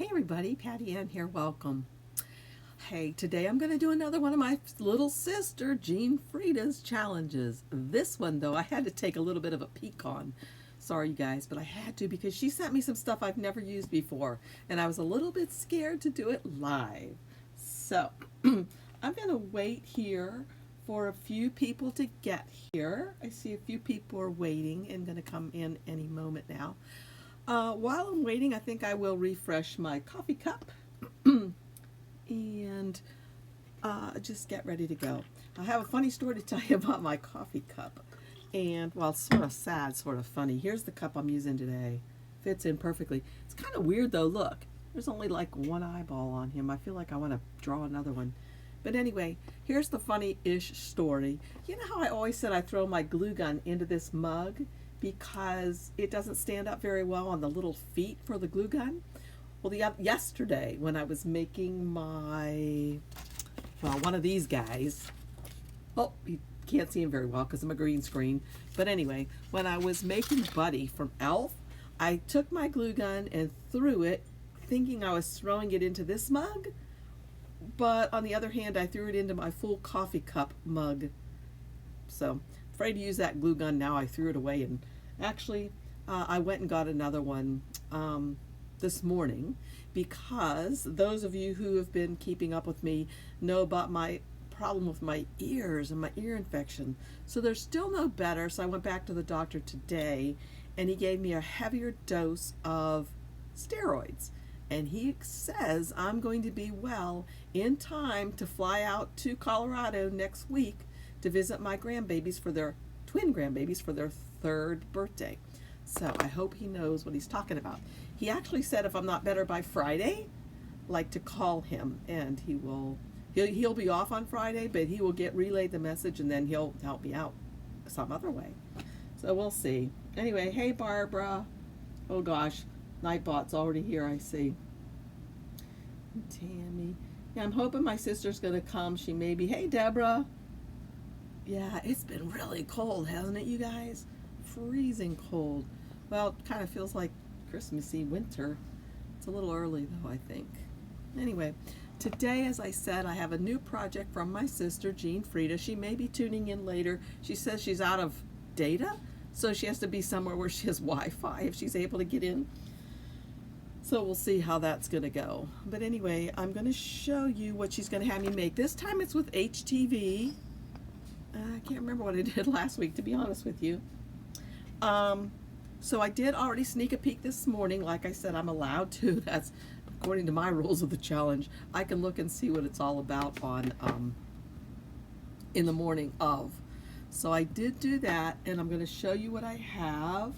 Hey everybody, Patty Ann here, welcome. Hey, today I'm going to do another one of my little sister, Jean Frida's challenges. This one though, I had to take a little bit of a peek on. Sorry you guys, but I had to because she sent me some stuff I've never used before and I was a little bit scared to do it live. So, I'm going to wait here for a few people to get here. I see a few people are waiting and going to come in any moment now. While I'm waiting, I think I will refresh my coffee cup and just get ready to go. I have a funny story to tell you about my coffee cup. And, well, it's sort of sad, sort of funny. Here's the cup I'm using today. Fits in perfectly. It's kind of weird, though. Look, there's only like one eyeball on him. I feel like I want to draw another one. But anyway, here's the funny-ish story. You know how I always said I throw my glue gun into this mug because it doesn't stand up very well on the little feet for the glue gun? Well, yesterday when I was making my, well, one of these guys, oh, you can't see him very well because I'm a green screen, but anyway, when I was making Buddy from Elf, I took my glue gun and threw it thinking I was throwing it into this mug, but on the other hand, I threw it into my full coffee cup mug. So, afraid to use that glue gun now. I threw it away, and actually, I went and got another one this morning because those of you who have been keeping up with me know about my problem with my ears and my ear infection. So they're still no better, so I went back to the doctor today, and he gave me a heavier dose of steroids. And he says I'm going to be well in time to fly out to Colorado next week to visit my grandbabies for their twin grandbabies for their 3rd birthday. So I hope he knows what he's talking about. He actually said if I'm not better by Friday, like to call him, and he'll be off on Friday, but he will get relayed the message and then he'll help me out some other way. So we'll see. Anyway, hey Barbara. Oh gosh, Nightbot's already here, I see. Tammy. Yeah, I'm hoping my sister's gonna come. She may be. Hey Deborah. Yeah, it's been really cold, hasn't it, you guys? Freezing cold. Well, it kind of feels like Christmassy winter. It's a little early, though, I think. Anyway, today, as I said, I have a new project from my sister, Jean Frida. She may be tuning in later. She says she's out of data, so she has to be somewhere where she has Wi-Fi if she's able to get in. So we'll see how that's going to go. But anyway, I'm going to show you what she's going to have me make. This time it's with HTV. I can't remember what I did last week, to be honest with you. So I did already sneak a peek this morning. Like I said, I'm allowed to. That's according to my rules of the challenge. I can look and see what it's all about on in the morning of. So I did do that, and I'm going to show you what I have.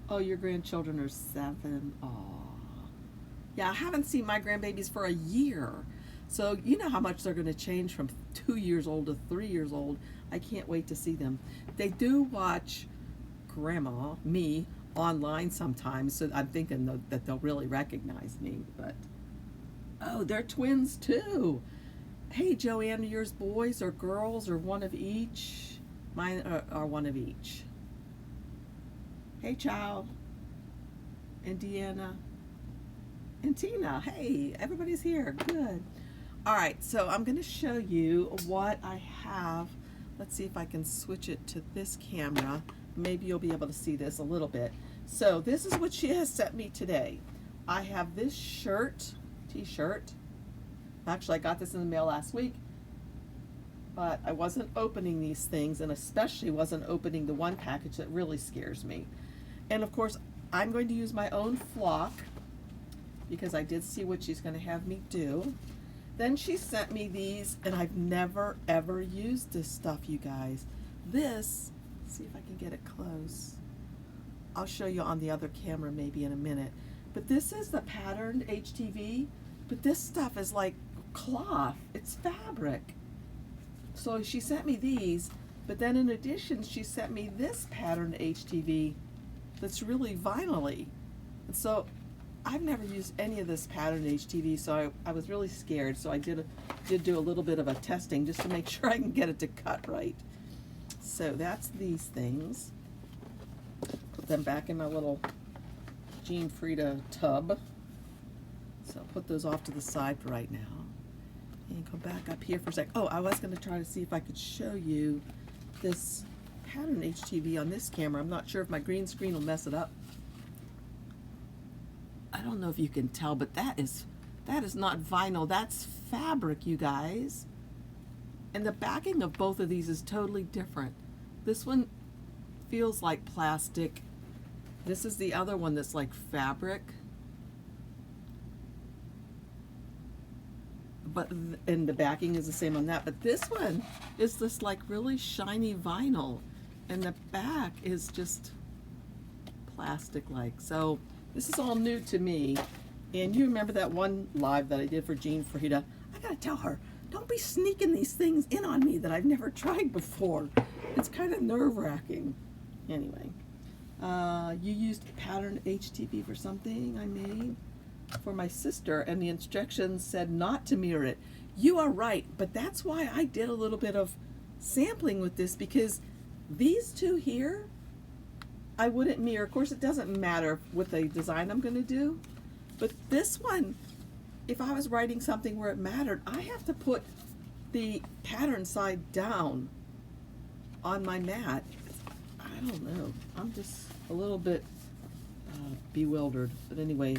Oh, your grandchildren are 7. Aw. Yeah, I haven't seen my grandbabies for a year. So you know how much they're going to change from 2 years old to 3 years old. I can't wait to see them. They do watch Grandma, me, online sometimes, so I'm thinking that they'll really recognize me. But oh, they're twins too. Hey, Joanne, are yours boys or girls or one of each? Mine are one of each. Hey, child. And Deanna. And Tina. Hey, everybody's here. Good. All right, so I'm going to show you what I have. Let's see if I can switch it to this camera. Maybe you'll be able to see this a little bit. So this is what she has sent me today. I have this shirt, t-shirt. Actually, I got this in the mail last week, but I wasn't opening these things, and especially wasn't opening the one package that really scares me. And of course, I'm going to use my own flock because I did see what she's going to have me do. Then she sent me these, and I've never ever used this stuff, you guys. This, see if I can get it close. I'll show you on the other camera maybe in a minute. But this is the patterned HTV, but this stuff is like cloth. It's fabric. So she sent me these, but then in addition, she sent me this patterned HTV that's really vinyl-y. And so I've never used any of this patterned HTV, so I was really scared. So I did do a little bit of a testing just to make sure I can get it to cut right. So that's these things. Put them back in my little Jean Frida tub. So I'll put those off to the side for right now. And go back up here for a sec. Oh, I was going to try to see if I could show you this pattern HTV on this camera. I'm not sure if my green screen will mess it up. I don't know if you can tell, but that is not vinyl. That's fabric, you guys. And the backing of both of these is totally different. This one feels like plastic. This is the other one that's like fabric. And the backing is the same on that, but this one is this like really shiny vinyl, and the back is just plastic-like. So this is all new to me. And you remember that one live that I did for Jean Frieda? I gotta tell her, don't be sneaking these things in on me that I've never tried before. It's kind of nerve-wracking. Anyway, you used pattern HTV for something I made for my sister, and the instructions said not to mirror it. You are right, but that's why I did a little bit of sampling with this, because these two here I wouldn't mirror. Of course, it doesn't matter with the design I'm going to do, but this one, if I was writing something where it mattered, I have to put the pattern side down on my mat. I don't know, I'm just a little bit bewildered. But anyway,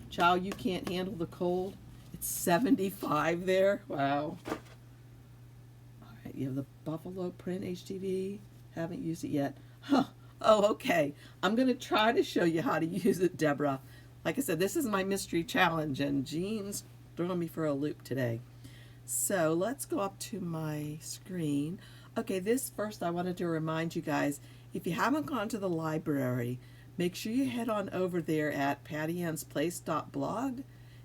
child, you can't handle the cold. It's 75 there. Wow. All right, you have the buffalo print HTV. Haven't used it yet. Huh. Oh, okay. I'm going to try to show you how to use it, Deborah. Like I said, this is my mystery challenge, and Jean's throwing me for a loop today. So let's go up to my screen. Okay, this first I wanted to remind you guys, if you haven't gone to the library, make sure you head on over there at PattyAnnesPlace.blog,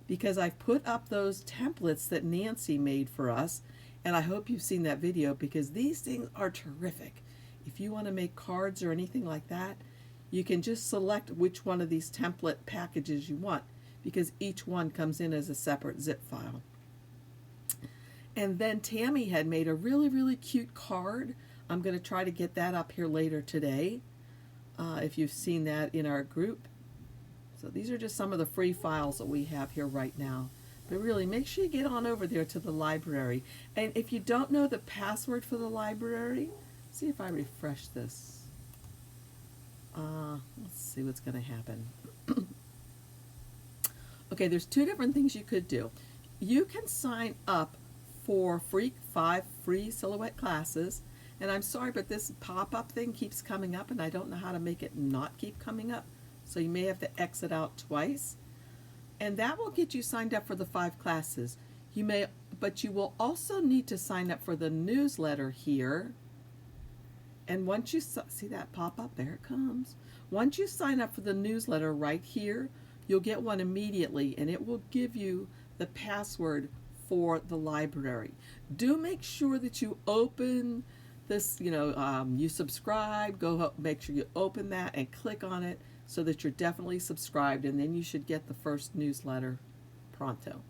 because I've put up those templates that Nancy made for us, and I hope you've seen that video, because these things are terrific. If you want to make cards or anything like that, you can just select which one of these template packages you want, because each one comes in as a separate zip file. And then Tammy had made a really, really cute card. I'm going to try to get that up here later today, if you've seen that in our group. So these are just some of the free files that we have here right now. But really, make sure you get on over there to the library. And if you don't know the password for the library, see if I refresh this. Let's see what's going to happen. Okay, there's two different things you could do. You can sign up for 5 free silhouette classes. And I'm sorry, but this pop-up thing keeps coming up, and I don't know how to make it not keep coming up. So you may have to exit out twice. And that will get you signed up for the 5 classes. But you will also need to sign up for the newsletter here. And once you see that pop up, there it comes. Once you sign up for the newsletter right here, you'll get one immediately, and it will give you the password for the library. Do make sure that you open this, you subscribe, make sure you open that and click on it so that you're definitely subscribed, and then you should get the first newsletter pronto.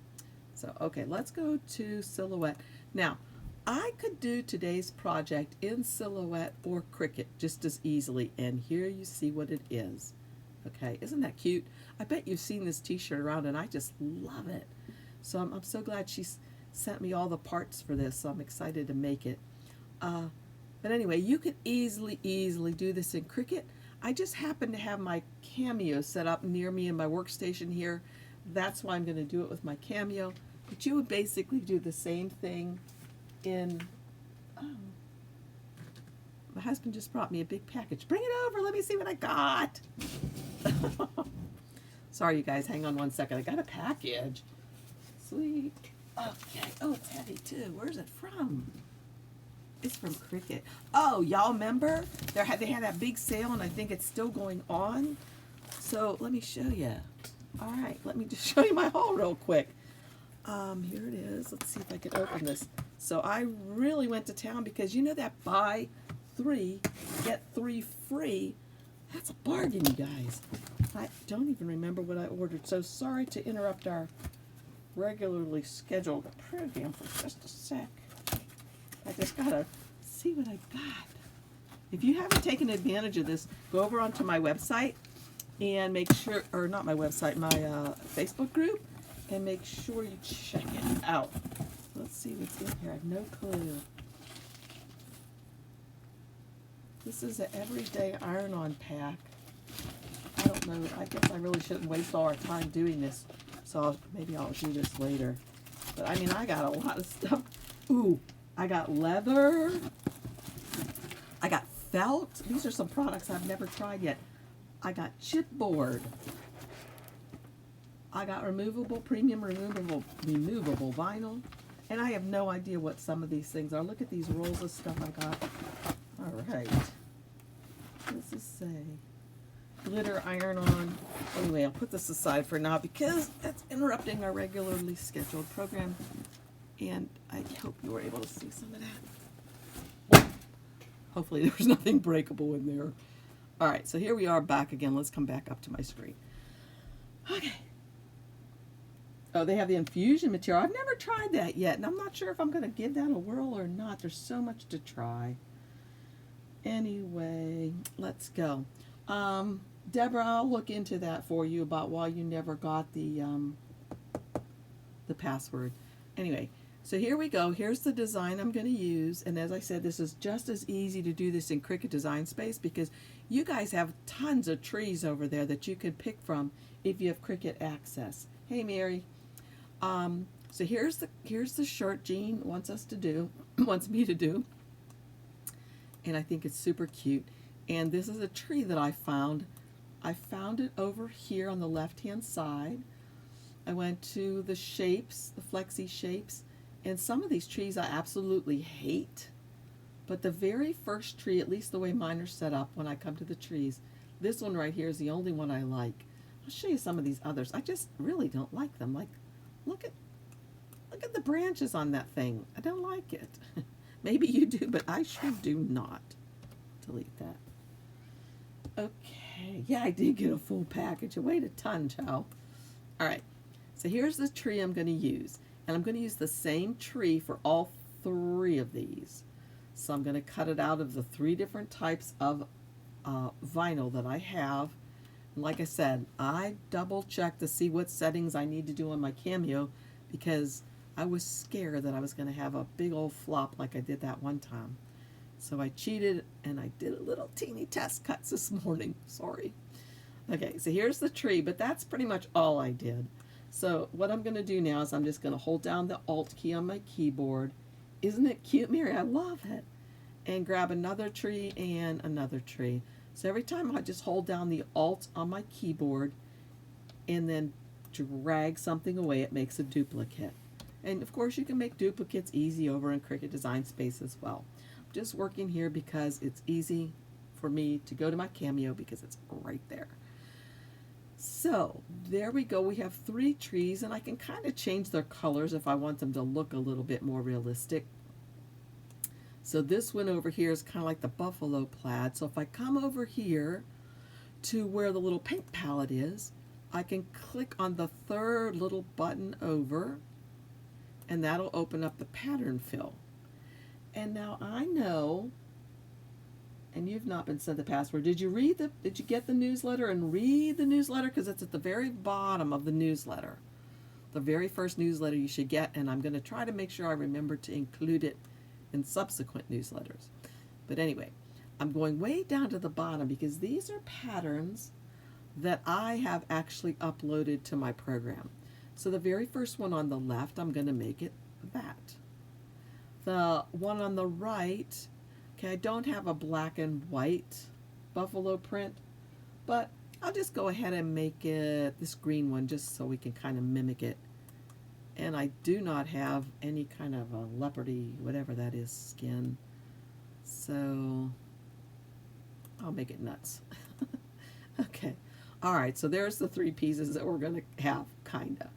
So, okay, let's go to Silhouette. Now, I could do today's project in Silhouette or Cricut just as easily, and here you see what it is. Okay, isn't that cute? I bet you've seen this t-shirt around, and I just love it. So I'm so glad she sent me all the parts for this, so I'm excited to make it. But anyway, you could easily do this in Cricut. I just happen to have my Cameo set up near me in my workstation here. That's why I'm going to do it with my Cameo. But you would basically do the same thing in... my husband just brought me a big package. Bring it over. Let me see what I got. Sorry, you guys. Hang on one second. I got a package. Sweet. Okay. Oh, it's heavy, too. Where's it from? It's from Cricut. Oh, y'all remember? They had that big sale, and I think it's still going on. So let me show you. All right, let me just show you my haul real quick. Here it is. Let's see if I can open this. So I really went to town, because you know that buy 3, get 3 free. That's a bargain, you guys. I don't even remember what I ordered. So sorry to interrupt our regularly scheduled program for just a sec. I just gotta see what I got. If you haven't taken advantage of this, go over onto my website and make sure, or not my website, my Facebook group, and make sure you check it out. Let's see what's in here. I have no clue. This is an everyday iron-on pack. I don't know. I guess I really shouldn't waste all our time doing this. So maybe I'll do this later. But I mean, I got a lot of stuff. Ooh, I got leather. I got felt. These are some products I've never tried yet. I got chipboard. I got premium removable vinyl. And I have no idea what some of these things are. Look at these rolls of stuff I got. All right. What does this say? Glitter iron-on. Anyway, I'll put this aside for now because that's interrupting our regularly scheduled program. And I hope you were able to see some of that. Hopefully there was nothing breakable in there. All right, so here we are back again. Let's come back up to my screen. Okay. Oh, they have the infusion material. I've never tried that yet, and I'm not sure if I'm going to give that a whirl or not. There's so much to try. Anyway, let's go. Deborah, I'll look into that for you about why you never got the password. Anyway, so here we go. Here's the design I'm going to use. And as I said, this is just as easy to do this in Cricut Design Space because you guys have tons of trees over there that you can pick from if you have Cricut access. Hey, Mary. So here's the shirt Jean wants me to do. And I think it's super cute. And this is a tree that I found. I found it over here on the left-hand side. I went to the shapes, the flexi shapes, and some of these trees I absolutely hate. But the very first tree, at least the way mine are set up when I come to the trees, this one right here is the only one I like. I'll show you some of these others. I just really don't like them. Like, look at the branches on that thing. I don't like it. Maybe you do, but I sure do not. Delete that. Okay, yeah, I did get a full package. I weighed a ton, child. All right, so here's the tree I'm going to use. And I'm going to use the same tree for all three of these. So I'm going to cut it out of the 3 different types of vinyl that I have. And like I said, I double-checked to see what settings I need to do on my Cameo because I was scared that I was going to have a big old flop like I did that one time. So I cheated and I did a little teeny test cuts this morning. Sorry. Okay, so here's the tree, but that's pretty much all I did. So what I'm going to do now is I'm just going to hold down the Alt key on my keyboard. Isn't it cute, Mary? I love it. And grab another tree and another tree. So every time I just hold down the Alt on my keyboard and then drag something away, it makes a duplicate. And of course you can make duplicates easy over in Cricut Design Space as well. I'm just working here because it's easy for me to go to my Cameo because it's right there. So there we go. We have 3 trees and I can kind of change their colors if I want them to look a little bit more realistic. So this one over here is kind of like the buffalo plaid. So if I come over here to where the little paint palette is, I can click on the 3rd little button over and that'll open up the pattern fill. And now I know, and you've not been sent the password. Did you get the newsletter and read the newsletter? Because it's at the very bottom of the newsletter. The very first newsletter you should get, and I'm going to try to make sure I remember to include it in subsequent newsletters. But anyway, I'm going way down to the bottom because these are patterns that I have actually uploaded to my program. So the very first one on the left, I'm going to make it that. The one on the right, okay, I don't have a black and white buffalo print, but I'll just go ahead and make it this green one just so we can kind of mimic it. And I do not have any kind of a leopardy, whatever that is, skin. So I'll make it nuts. Okay. All right, so there's the 3 pieces that we're going to have, kind of.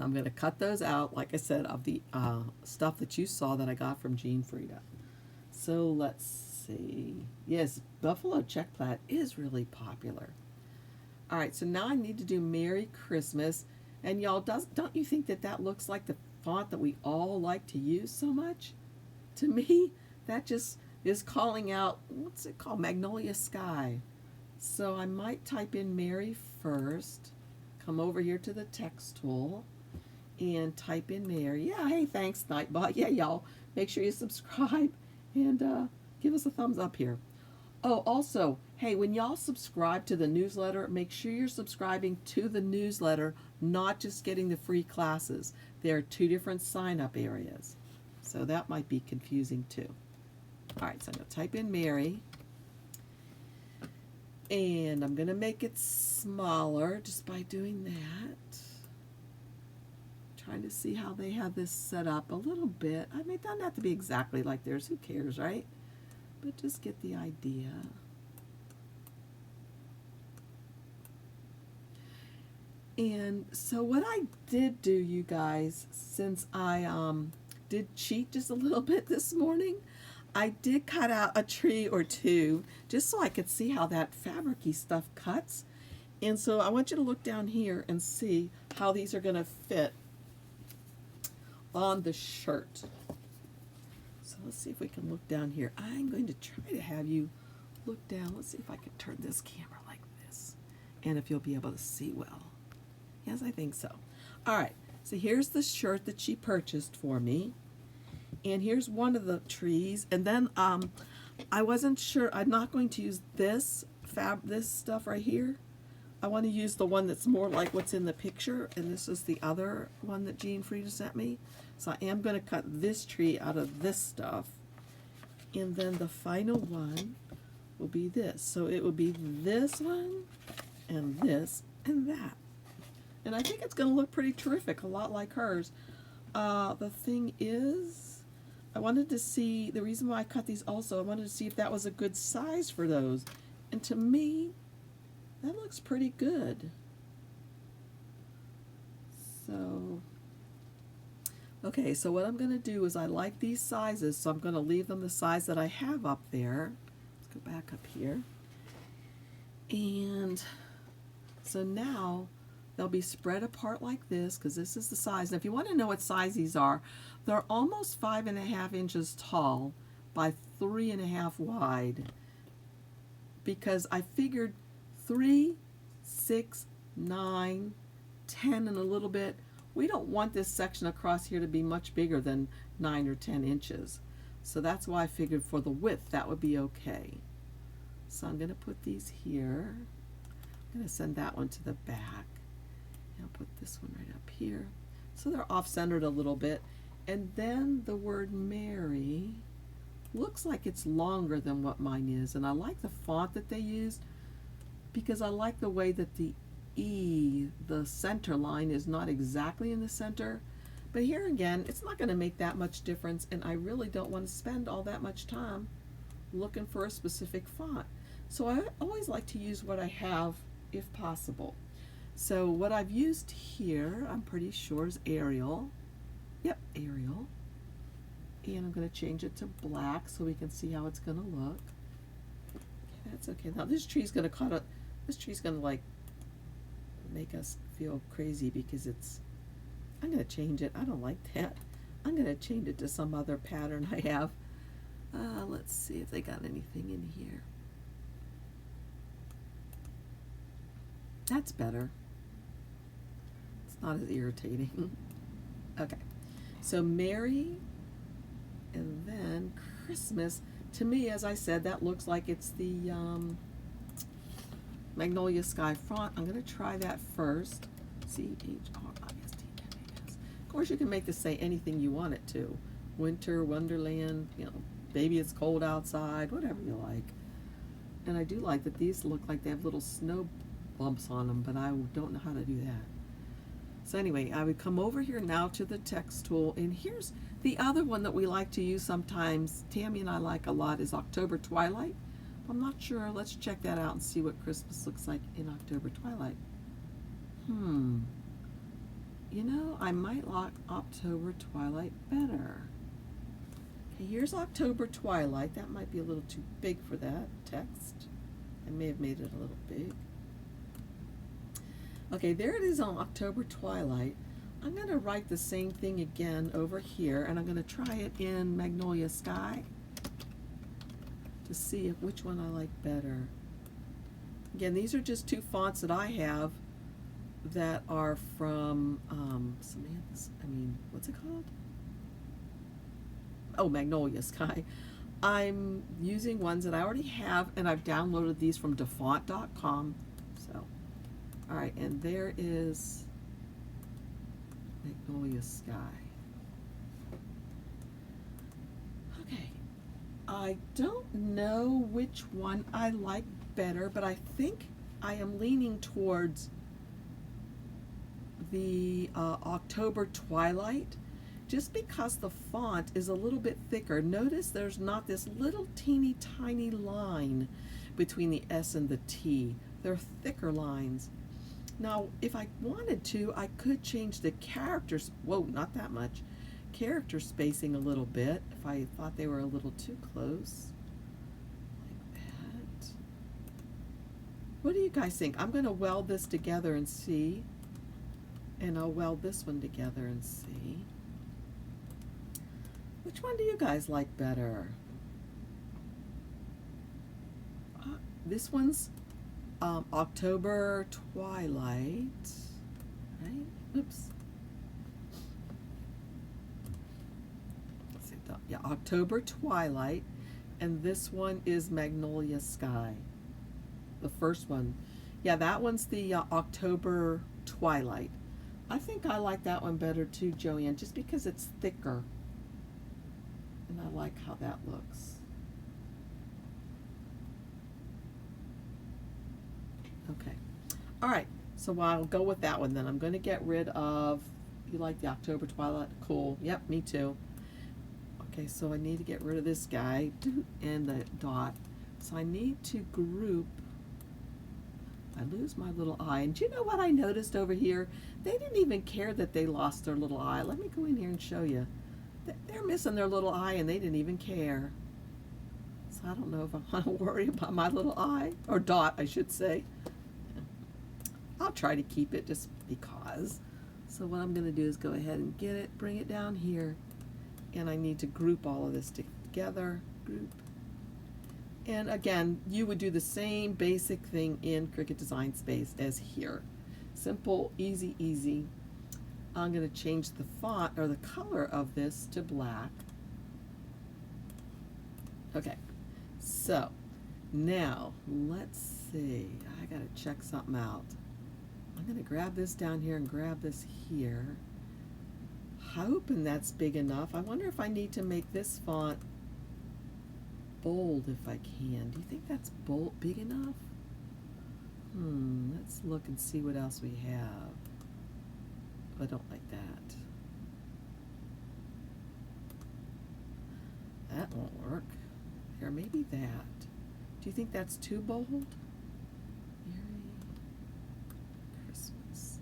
I'm going to cut those out, like I said, of the stuff that you saw that I got from Jean Frieda. So let's see. Yes, Buffalo Check Plaid is really popular. All right, so now I need to do Merry Christmas. And y'all, don't you think that that looks like the font that we all like to use so much? To me, that just is calling out, what's it called? Magnolia Sky. So I might type in Merry first. come over here to the text tool and type in Mary. Yeah, hey, thanks, Nightbot. Yeah, y'all, make sure you subscribe and give us a thumbs up here. Oh, also, hey, when y'all subscribe to the newsletter, make sure you're subscribing to the newsletter, not just getting the free classes. There are two different sign-up areas, so that might be confusing too. All right, so I'm going to type in Mary, and I'm going to make it smaller just by doing that. Trying to see how they have this set up a little bit. I mean, it doesn't have to be exactly like theirs. Who cares, right? But just get the idea. And so what I did do, you guys, since I did cheat just a little bit this morning, I did cut out a tree or two just so I could see how that fabric-y stuff cuts. And so I want you to look down here and see how these are going to fit on the shirt. So let's see if we can look down here. I'm going to try to have you look down. Let's see if I can turn this camera like this and if you'll be able to see well. Yes, I think so. All right, so here's the shirt that she purchased for me. And here's one of the trees. And then I wasn't sure. I'm not going to use this stuff right here. I want to use the one that's more like what's in the picture, and this is the other one that Jean Frieda sent me. So I am going to cut this tree out of this stuff, and then the final one will be this. So it will be this one, and this, and that. And I think it's going to look pretty terrific, a lot like hers. The thing is, I wanted to see, the reason why I cut these also, I wanted to see if that was a good size for those. And to me, that looks pretty good. So, okay, so what I'm going to do is I like these sizes, so I'm going to leave them the size that I have up there. Let's go back up here. And so now they'll be spread apart like this because this is the size. Now, if you want to know what size these are, they're almost 5.5 inches tall by 3.5 wide because I figured 3, 6, 9, 10 and a little bit. We don't want this section across here to be much bigger than 9 or 10 inches. So that's why I figured for the width that would be okay. So I'm going to put these here. I'm going to send that one to the back. And I'll put this one right up here. So they're off-centered a little bit. And then the word Mary looks like it's longer than what mine is. And I like the font that they used, because I like the way that the E, the center line, is not exactly in the center. But here again, it's not going to make that much difference, and I really don't want to spend all that much time looking for a specific font. So I always like to use what I have if possible. So what I've used here, I'm pretty sure, is Arial. Yep, Arial. And I'm going to change it to black so we can see how it's going to look. Okay, that's okay. Now this tree's going to cut it. This tree's going to like make us feel crazy because it's, I'm going to change it. I don't like that. I'm going to change it to some other pattern I have. Let's see if they got anything in here. That's better. It's not as irritating. Okay, so Mary and then Christmas. To me, as I said, that looks like it's the Magnolia Sky font. I'm going to try that first. CHRISTMAS. Of course, you can make this say anything you want it to. Winter, Wonderland, you know, baby it's cold outside, whatever you like. And I do like that these look like they have little snow bumps on them, but I don't know how to do that. So anyway, I would come over here now to the text tool, and here's the other one that we like to use sometimes. Tammy and I like a lot is October Twilight. I'm not sure. Let's check that out and see what Christmas looks like in October Twilight. You know, I might like October Twilight better. Okay, here's October Twilight. That might be a little too big for that text. I may have made it a little big. Okay, there it is on October Twilight. I'm going to write the same thing again over here, and I'm going to try it in Magnolia Sky to see which one I like better. Again, these are just two fonts that I have, that are from Samantha's, what's it called? Oh, Magnolia Sky. I'm using ones that I already have, and I've downloaded these from dafont.com. So, all right, and there is Magnolia Sky. Okay, I don't know which one I like better, but I think I am leaning towards the October Twilight, just because the font is a little bit thicker. Notice there's not this little teeny tiny line between the S and the T. They're thicker lines. Now, if I wanted to, I could change the characters, whoa, not that much, character spacing a little bit if I thought they were a little too close, like that. What do you guys think? I'm going to weld this together and see, and I'll weld this one together and see. Which one do you guys like better? This one's October Twilight, right? Oops. Let's see, yeah, October Twilight, and this one is Magnolia Sky. The first one. Yeah, that one's the October Twilight. I think I like that one better too, Joanne, just because it's thicker. And I like how that looks. Okay. All right. So I'll go with that one then. I'm going to get rid of, you like the October Twilight? Cool. Yep, me too. Okay, so I need to get rid of this guy and the dot. So I need to group. I lose my little eye. And do you know what I noticed over here? They didn't even care that they lost their little eye. Let me go in here and show you. They're missing their little eye and they didn't even care. So I don't know if I want to worry about my little eye, or dot, I should say. I'll try to keep it just because. So what I'm going to do is go ahead and get it, bring it down here, and I need to group all of this together. Group. And again, you would do the same basic thing in Cricut Design Space as here. Simple, easy, easy. I'm going to change the font or the color of this to black. Okay, so now let's see. I got to check something out. I'm going to grab this down here and grab this here. Hoping that's big enough. I wonder if I need to make this font bold if I can. Do you think that's bold, big enough? Let's look and see what else we have. I don't like that. That won't work. Here, maybe that. Do you think that's too bold? Merry Christmas.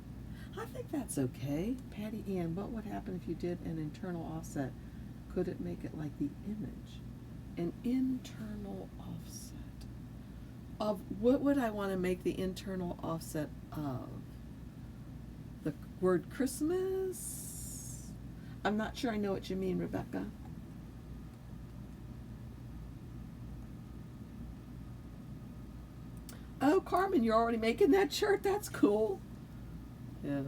I think that's okay. Patty Ann, what would happen if you did an internal offset? Could it make it like the image? An internal offset. Of what would I want to make the internal offset of? The word Christmas? I'm not sure I know what you mean, Rebecca. Oh, Carmen, you're already making that shirt? That's cool. Yeah.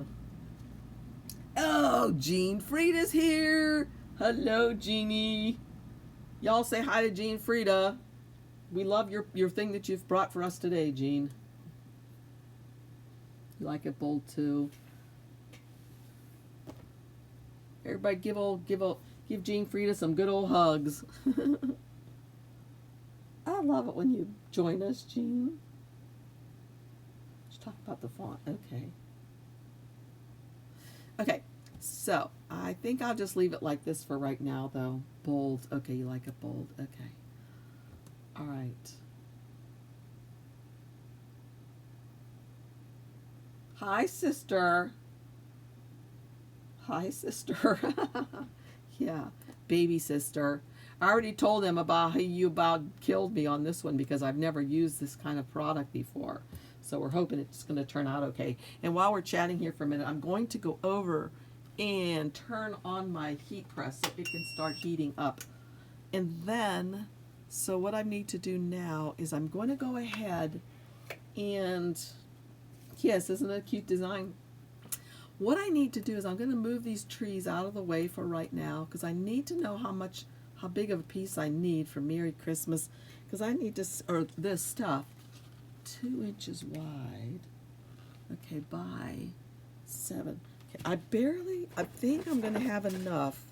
Oh, Jean Frieda's here. Hello, Jeannie. Y'all say hi to Jean Frieda. We love your thing that you've brought for us today, Jean. You like it bold too. Everybody give Jean Frieda some good old hugs. I love it when you join us, Jean. Let's talk about the font. Okay. Okay, so I think I'll just leave it like this for right now, though. Bold. Okay, you like it bold. Okay. All right. Hi, sister. Hi, sister. Yeah, baby sister. I already told them about how you about killed me on this one because I've never used this kind of product before. So we're hoping it's going to turn out okay. And while we're chatting here for a minute, I'm going to go over and turn on my heat press so it can start heating up. And then, so what I need to do now is I'm going to go ahead and Yes, isn't it a cute design? What I need to do is I'm going to move these trees out of the way for right now because I need to know how big of a piece I need for Merry Christmas, because I need to, or this stuff, 2 inches wide, okay, by 7. Okay, I think I'm going to have enough.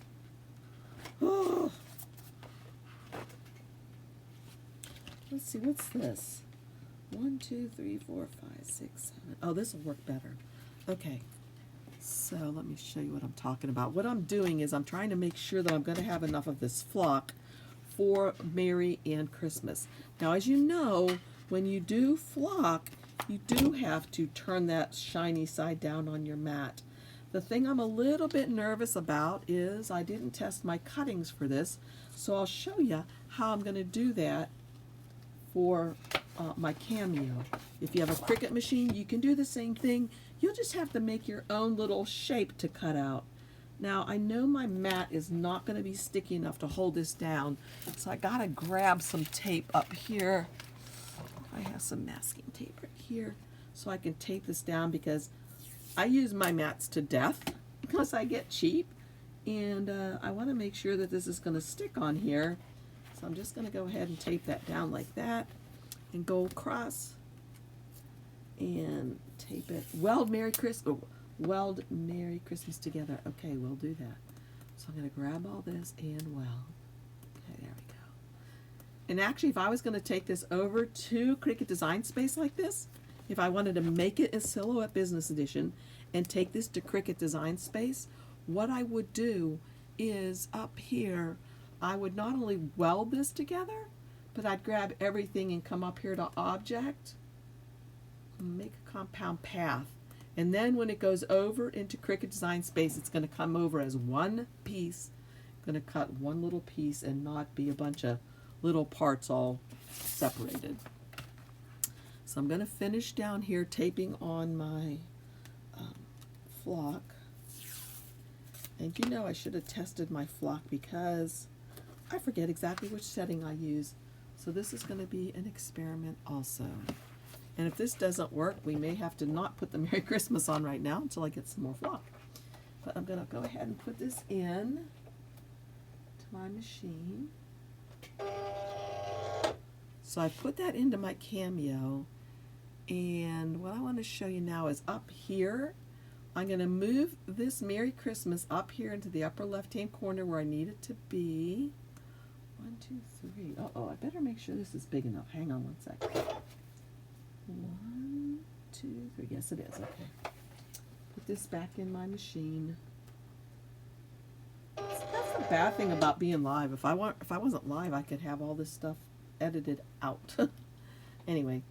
Oh. Let's see, what's this? 1, 2, 3, 4, 5, 6, 7. Oh, this will work better. Okay. So let me show you what I'm talking about. What I'm doing is I'm trying to make sure that I'm going to have enough of this flock for Merry and Christmas. Now, as you know, when you do flock, you do have to turn that shiny side down on your mat. The thing I'm a little bit nervous about is I didn't test my cuttings for this, so I'll show you how I'm going to do that for my cameo. If you have a Cricut machine, you can do the same thing. You'll just have to make your own little shape to cut out. Now, I know my mat is not going to be sticky enough to hold this down, so I got to grab some tape up here. I have some masking tape right here, so I can tape this down because I use my mats to death because I get cheap, and I want to make sure that this is going to stick on here. So I'm just going to go ahead and tape that down like that and go across and tape it. Weld Merry Christmas together. Okay, we'll do that. So I'm going to grab all this and weld. Okay, there we go. And actually, if I was going to take this over to Cricut Design Space like this, if I wanted to make it a Silhouette Business Edition and take this to Cricut Design Space, what I would do is up here, I would not only weld this together, but I'd grab everything and come up here to Object, make a compound path. And then when it goes over into Cricut Design Space, it's going to come over as one piece. I'm going to cut one little piece and not be a bunch of little parts all separated. So I'm going to finish down here taping on my flock. And you know I should have tested my flock because I forget exactly which setting I use. So this is going to be an experiment also. And if this doesn't work, we may have to not put the Merry Christmas on right now until I get some more flock. But I'm going to go ahead and put this in to my machine. So I put that into my cameo. And what I want to show you now is up here, I'm going to move this Merry Christmas up here into the upper left-hand corner where I need it to be. 1, 2, 3. Uh-oh, I better make sure this is big enough. Hang on one second. 1, 2, 3. Yes, it is. Okay. Put this back in my machine. That's the bad thing about being live. If I wasn't live, I could have all this stuff edited out. Anyway,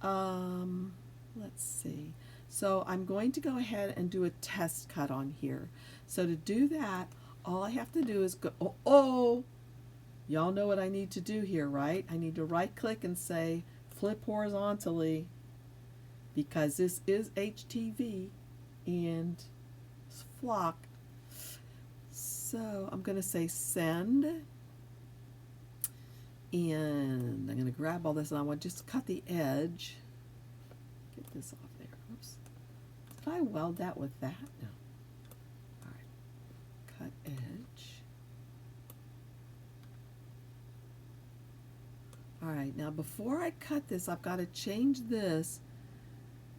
let's see. So I'm going to go ahead and do a test cut on here. So to do that, all I have to do is go, y'all know what I need to do here, right? I need to right click and say flip horizontally because this is HTV and it's flock. So I'm going to say send, and I'm going to grab all this and I want to just cut the edge. Get this off there. Oops. Did I weld that with that? No. All right. Cut edge. All right, now before I cut this, I've got to change this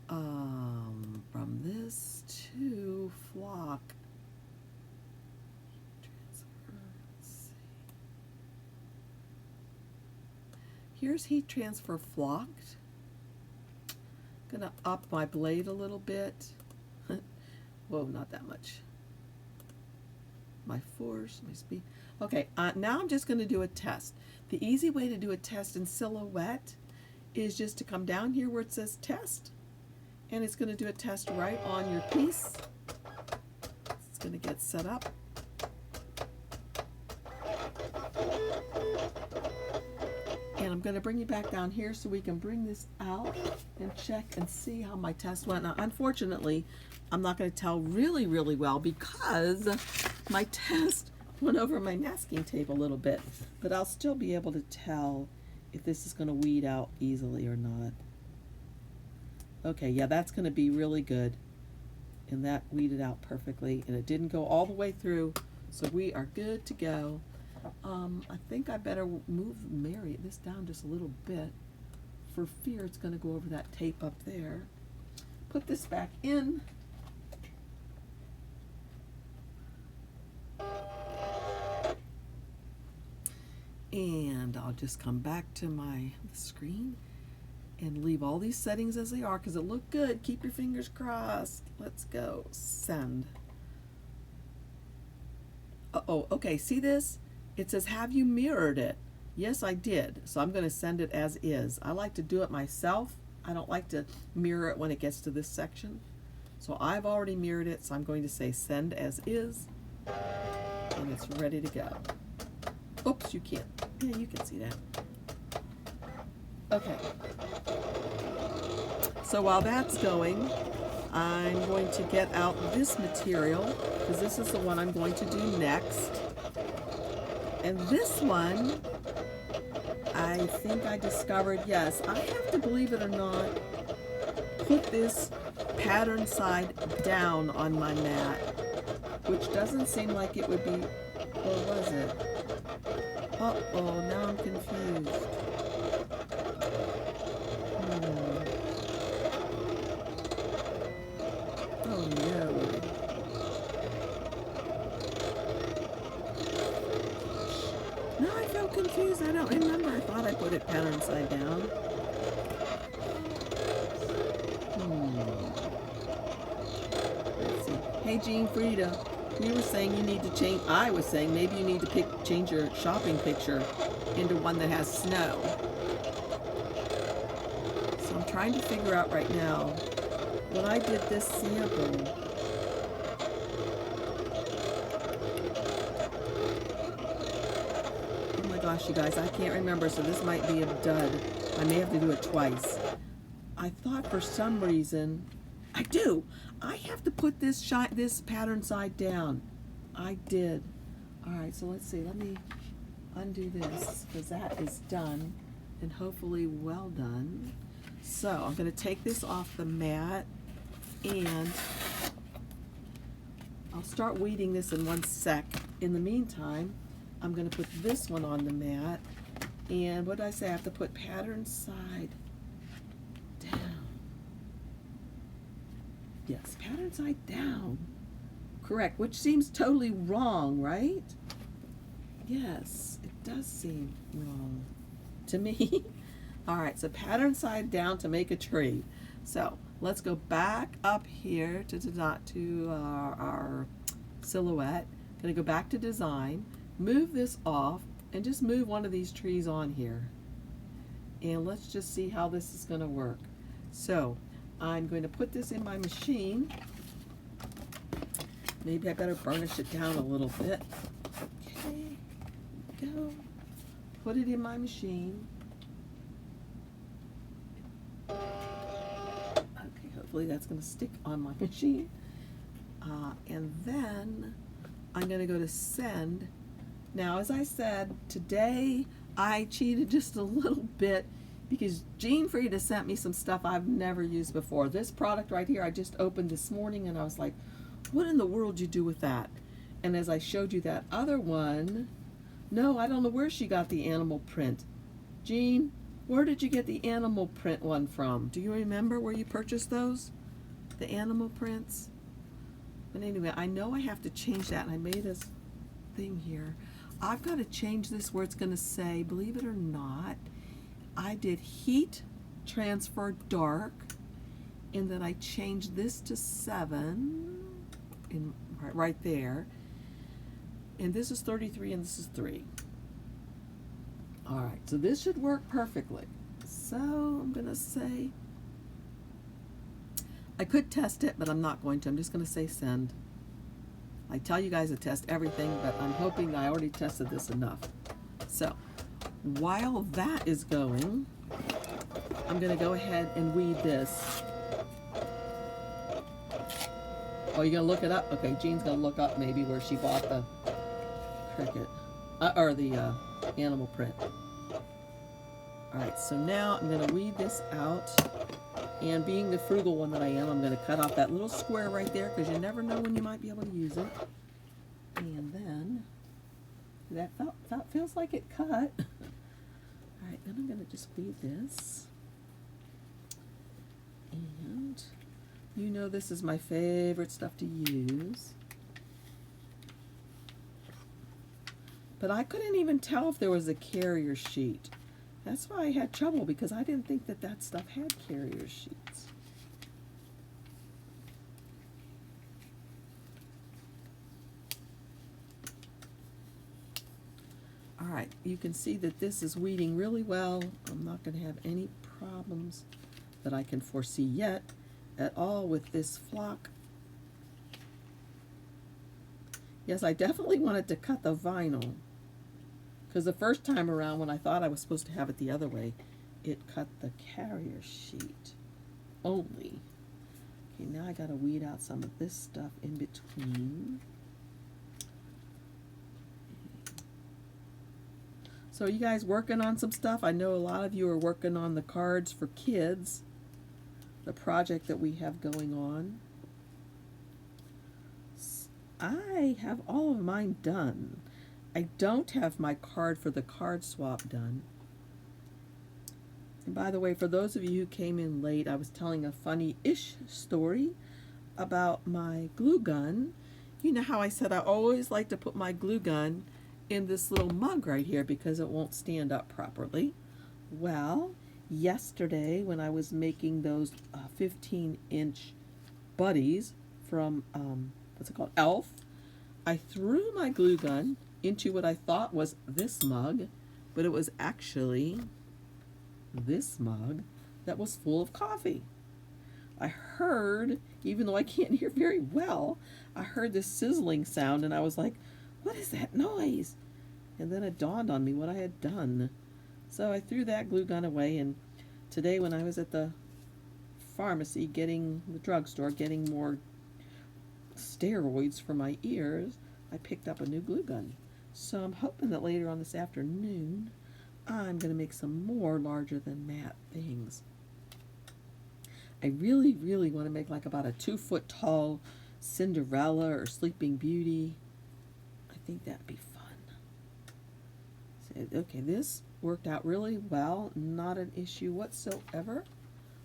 from this to flock. Transfer, let's see. Here's heat transfer flocked. I'm gonna up my blade a little bit. Whoa, not that much. My force, my speed. Okay, now I'm just going to do a test. The easy way to do a test in Silhouette is just to come down here where it says test, and it's going to do a test right on your piece. It's going to get set up. And I'm going to bring you back down here so we can bring this out and check and see how my test went. Now, unfortunately, I'm not going to tell really, really well because my test went over my masking tape a little bit, but I'll still be able to tell if this is going to weed out easily or not. Okay, yeah, that's going to be really good. And that weeded out perfectly. And it didn't go all the way through. So we are good to go. I think I better move this down just a little bit for fear it's going to go over that tape up there. Put this back in. And I'll just come back to my screen and leave all these settings as they are because it looked good. Keep your fingers crossed. Let's go. Send. Uh-oh, okay, see this? It says, have you mirrored it? Yes, I did. So I'm going to send it as is. I like to do it myself. I don't like to mirror it when it gets to this section. So I've already mirrored it, so I'm going to say send as is. And it's ready to go. Oops, you can't. Yeah, you can see that. Okay. So while that's going, I'm going to get out this material because this is the one I'm going to do next. And this one, I think I discovered, yes, I have to, believe it or not, put this pattern side down on my mat, which doesn't seem like it would be, or was it? Uh-oh, now I'm confused. Oh no. Now I feel confused. I don't remember. I thought I put it pattern side down. Let's see. Hey, Jean Frida. We were saying you need to change. I was saying maybe you need to change your shopping picture into one that has snow. So I'm trying to figure out right now when I did this sample. Oh my gosh, you guys, I can't remember, so this might be a dud. I may have to do it twice. I thought for some reason, I do. I have to put this pattern side down. I did. All right, so let's see. Let me undo this because that is done and hopefully well done. So I'm going to take this off the mat and I'll start weeding this in one sec. In the meantime, I'm going to put this one on the mat. And what did I say? I have to put pattern side down. Yes, pattern side down. Correct, which seems totally wrong, right? Yes, it does seem wrong to me. All right, so pattern side down to make a tree. So let's go back up here to our silhouette. Gonna go back to design, move this off, and just move one of these trees on here. And let's just see how this is gonna work. So I'm going to put this in my machine. Maybe I better burnish it down a little bit. Okay, go. Put it in my machine. Okay, hopefully that's going to stick on my machine. And then I'm going to go to send. Now, as I said, today I cheated just a little bit because Jean Frida sent me some stuff I've never used before. This product right here I just opened this morning and I was like, what in the world did you do with that? And as I showed you that other one, no, I don't know where she got the animal print. Jean, where did you get the animal print one from? Do you remember where you purchased those? The animal prints? But anyway, I know I have to change that, and I made this thing here. I've got to change this where it's going to say, believe it or not, I did heat transfer dark, and then I changed this to 7, right there. And this is 33 and this is 3. All right, so this should work perfectly. So I'm going to say, I could test it, but I'm not going to. I'm just going to say send. I tell you guys to test everything, but I'm hoping I already tested this enough. So while that is going, I'm going to go ahead and weed this. Oh, you're going to look it up? Okay, Jean's going to look up maybe where she bought the cricket, or the animal print. All right, so now I'm going to weed this out. And being the frugal one that I am, I'm going to cut off that little square right there because you never know when you might be able to use it. And then that feels like it cut. All right, then I'm going to just weave this. And you know this is my favorite stuff to use. But I couldn't even tell if there was a carrier sheet. That's why I had trouble, because I didn't think that that stuff had carrier sheets. All right, you can see that this is weeding really well. I'm not going to have any problems that I can foresee yet at all with this flock. Yes, I definitely wanted to cut the vinyl, because the first time around when I thought I was supposed to have it the other way, it cut the carrier sheet only. Okay, now I gotta weed out some of this stuff in between. So are you guys working on some stuff? I know a lot of you are working on the cards for kids, the project that we have going on. I have all of mine done. I don't have my card for the card swap done. And by the way, for those of you who came in late, I was telling a funny-ish story about my glue gun. You know how I said I always like to put my glue gun in this little mug right here because it won't stand up properly. Well, yesterday when I was making those 15-inch buddies from, what's it called, Elf, I threw my glue gun into what I thought was this mug, but it was actually this mug that was full of coffee. I heard, even though I can't hear very well, I heard this sizzling sound and I was like, what is that noise? And then it dawned on me what I had done. So I threw that glue gun away, and today when I was at the pharmacy the drugstore, getting more steroids for my ears, I picked up a new glue gun. So I'm hoping that later on this afternoon, I'm going to make some more larger than matte things. I really, really want to make like about a 2-foot tall Cinderella or Sleeping Beauty. I think that'd be fun. So, okay, this worked out really well. Not an issue whatsoever.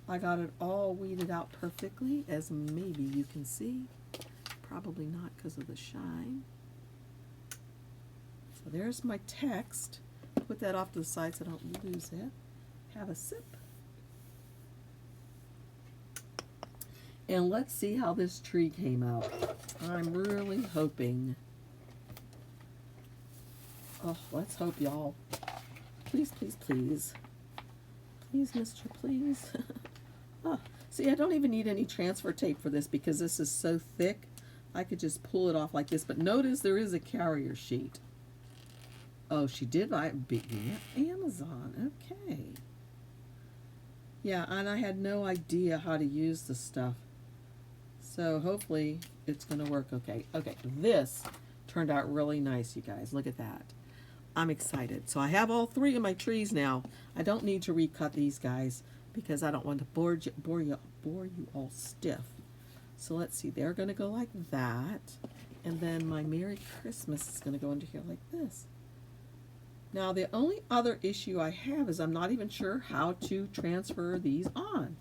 I got it all weeded out perfectly, as maybe you can see. Probably not because of the shine. So there's my text. Put that off to the side so I don't lose it. Have a sip. And let's see how this tree came out. I'm really hoping. Oh, let's hope, y'all. Please, please, please. Please, mister, please. Oh, see, I don't even need any transfer tape for this because this is so thick. I could just pull it off like this. But notice there is a carrier sheet. Oh, she did buy it at Amazon. Okay. Yeah, and I had no idea how to use the stuff. So hopefully it's going to work okay. Okay, this turned out really nice, you guys. Look at that. I'm excited. So I have all 3 of my trees now. I don't need to recut these guys because I don't want to bore you all stiff. So let's see. They're going to go like that. And then my Merry Christmas is going to go into here like this. Now, the only other issue I have is I'm not even sure how to transfer these on.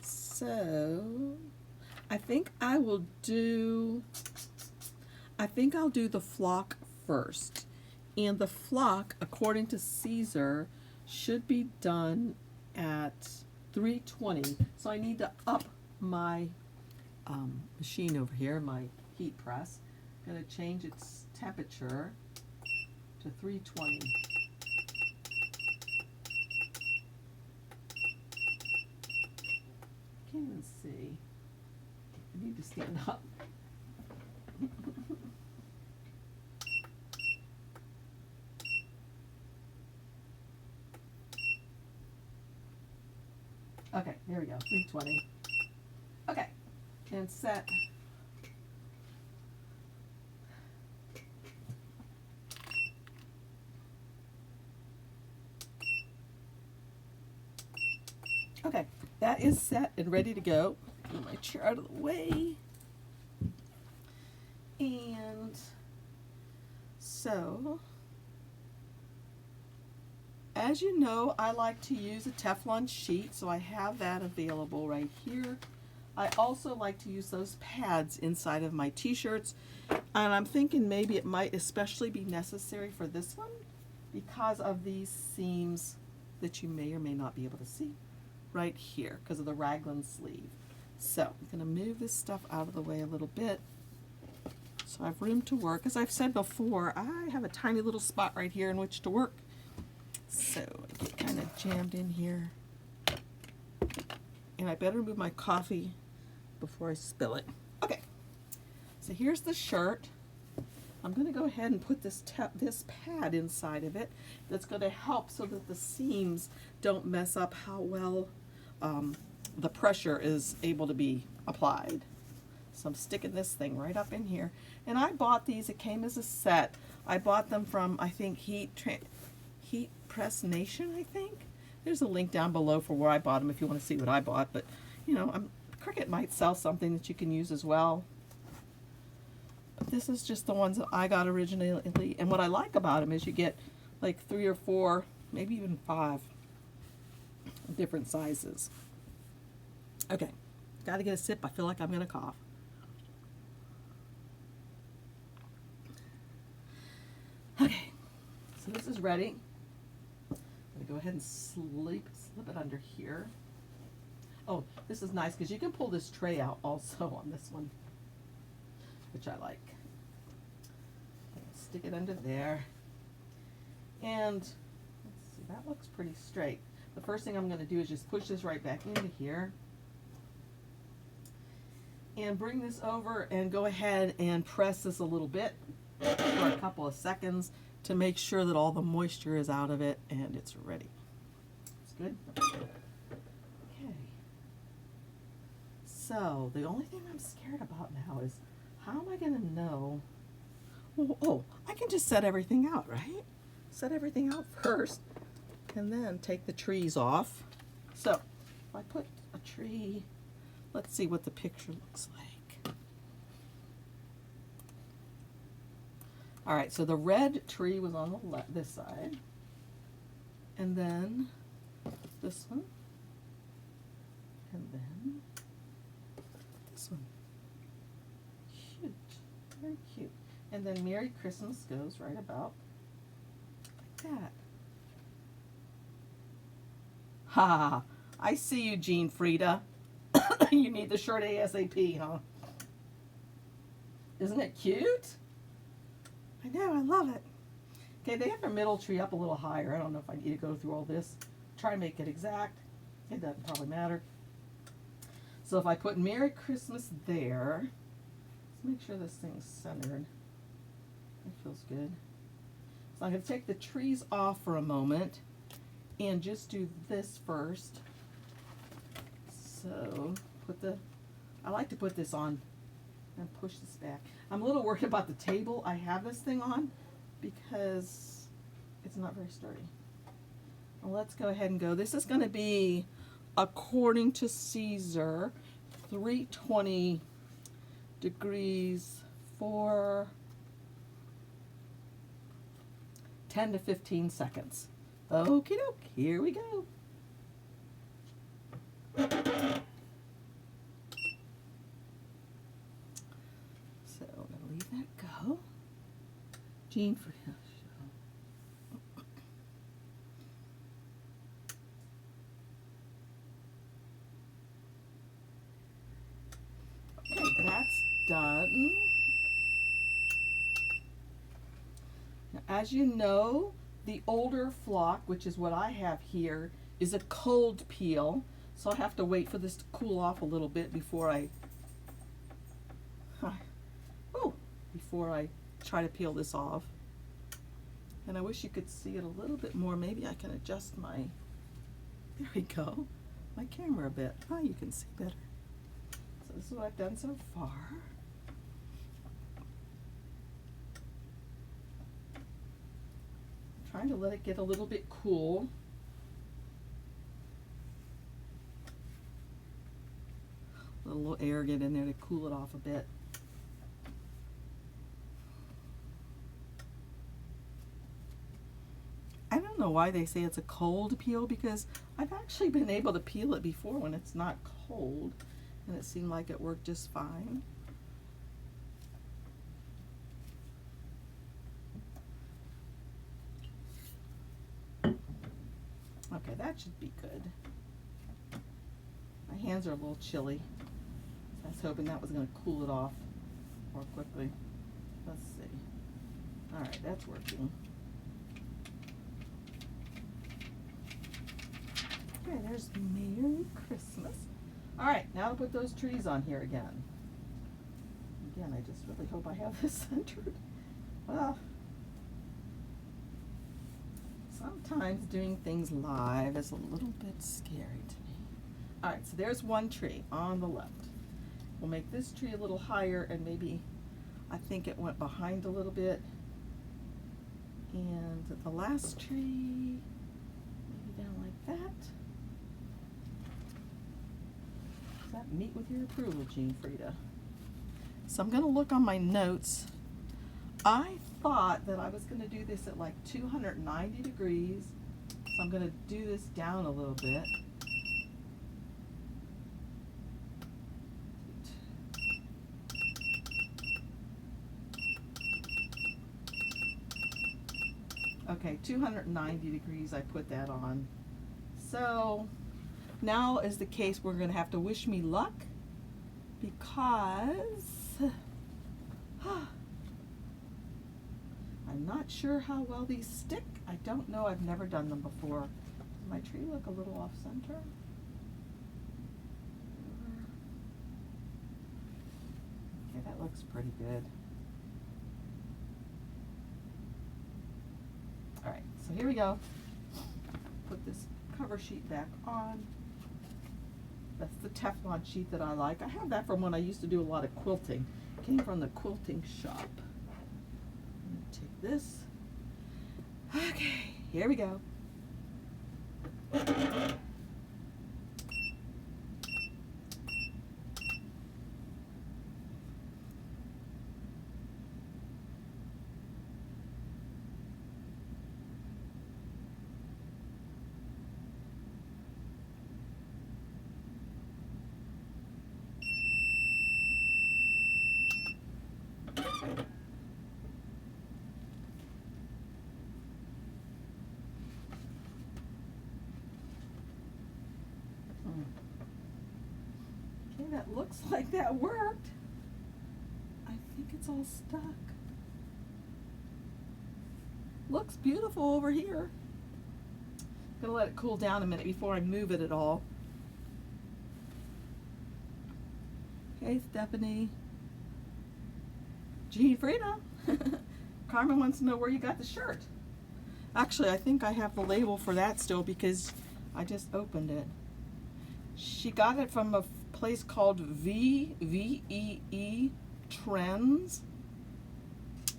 So I think I'll do the flock first. And the flock, according to Caesar, should be done at 320. So I need to up my machine over here, my heat press. I'm going to change its temperature to 320. Can't even see. I need to stand up. Okay, there we go, 320. Okay, and set. Okay, that that is set and ready to go. Move my chair out of the way. And so, as you know, I like to use a Teflon sheet, so I have that available right here. I also like to use those pads inside of my t-shirts, and I'm thinking maybe it might especially be necessary for this one because of these seams that you may or may not be able to see right here because of the raglan sleeve. So I'm going to move this stuff out of the way a little bit so I have room to work. As I've said before, I have a tiny little spot right here in which to work. So I get kind of jammed in here. And I better move my coffee before I spill it. Okay, so here's the shirt. I'm going to go ahead and put this pad inside of it. That's going to help so that the seams don't mess up how well the pressure is able to be applied. So I'm sticking this thing right up in here. And I bought these, it came as a set. I bought them from, I think, Heat Press Nation, I think. There's a link down below for where I bought them if you want to see what I bought. But, you know, Cricut might sell something that you can use as well. But this is just the ones that I got originally. And what I like about them is you get like 3 or 4, maybe even 5 different sizes. Okay, got to get a sip. I feel like I'm going to cough. Okay, so this is ready. I'm going to go ahead and slip it under here. Oh, this is nice because you can pull this tray out also on this one, which I like. Stick it under there. And let's see, that looks pretty straight. The first thing I'm going to do is just push this right back into here. And bring this over and go ahead and press this a little bit for a couple of seconds to make sure that all the moisture is out of it and it's ready. It's good. Okay. So the only thing I'm scared about now is how am I going to know? Oh, I can just set everything out, right? Set everything out first and then take the trees off. So if I put a tree, let's see what the picture looks like. All right, so the red tree was on the left, this side, and then this one, and then this one. Cute, very cute. And then Merry Christmas goes right about like that. Ha ha ha! I see you, Jean Frieda. You need the shirt ASAP, huh? Isn't it cute? I know, I love it. Okay, they have their middle tree up a little higher. I don't know if I need to go through all this. Try to make it exact. It doesn't probably matter. So if I put Merry Christmas there, let's make sure this thing's centered. That feels good. So I'm going to take the trees off for a moment and just do this first. So I like to put this on and push this back. I'm a little worried about the table I have this thing on because it's not very sturdy. Well, let's go ahead and go. This is going to be, according to Caesar, 320 degrees for 10 to 15 seconds. Okie doke, here we go. So I'm going to leave that go. Jean for him. Okay, that's done. Now, as you know, the older flock, which is what I have here, is a cold peel. So I have to wait for this to cool off a little bit before I try to peel this off. And I wish you could see it a little bit more. Maybe I can adjust my, there we go, my camera a bit. Oh, you can see better. So this is what I've done so far. I'm trying to let it get a little bit cool. let a little air get in there to cool it off a bit. I don't know why they say it's a cold peel, because I've actually been able to peel it before when it's not cold, and it seemed like it worked just fine. Okay, that should be good. My hands are a little chilly, so I was hoping that was going to cool it off more quickly. Let's see. All right, that's working. Okay, there's Merry Christmas. All right, now to put those trees on here again. Again, I just really hope I have this centered. Well, sometimes doing things live is a little bit scary to me. All right, so there's one tree on the left. We'll make this tree a little higher, and maybe, I think it went behind a little bit. And the last tree, maybe down like that. Does that meet with your approval, Jean Frieda? So I'm gonna look on my notes. I thought that I was going to do this at like 290 degrees, so I'm going to do this down a little bit. Okay, 290 degrees I put that on. So now is the case we're going to have to wish me luck, because I'm not sure how well these stick. I don't know. I've never done them before. Does my tree look a little off center? Okay, that looks pretty good. All right, so here we go. Put this cover sheet back on. That's the Teflon sheet that I like. I have that from when I used to do a lot of quilting. It came from the quilting shop. Take this. Okay, here we go. Okay, that looks like that worked. I think it's all stuck. Looks beautiful over here. Gonna let it cool down a minute before I move it at all. Hey, Stephanie. Jean Frieda. Carmen wants to know where you got the shirt. Actually, I think I have the label for that still, because I just opened it. She got it from a place called VEE Trends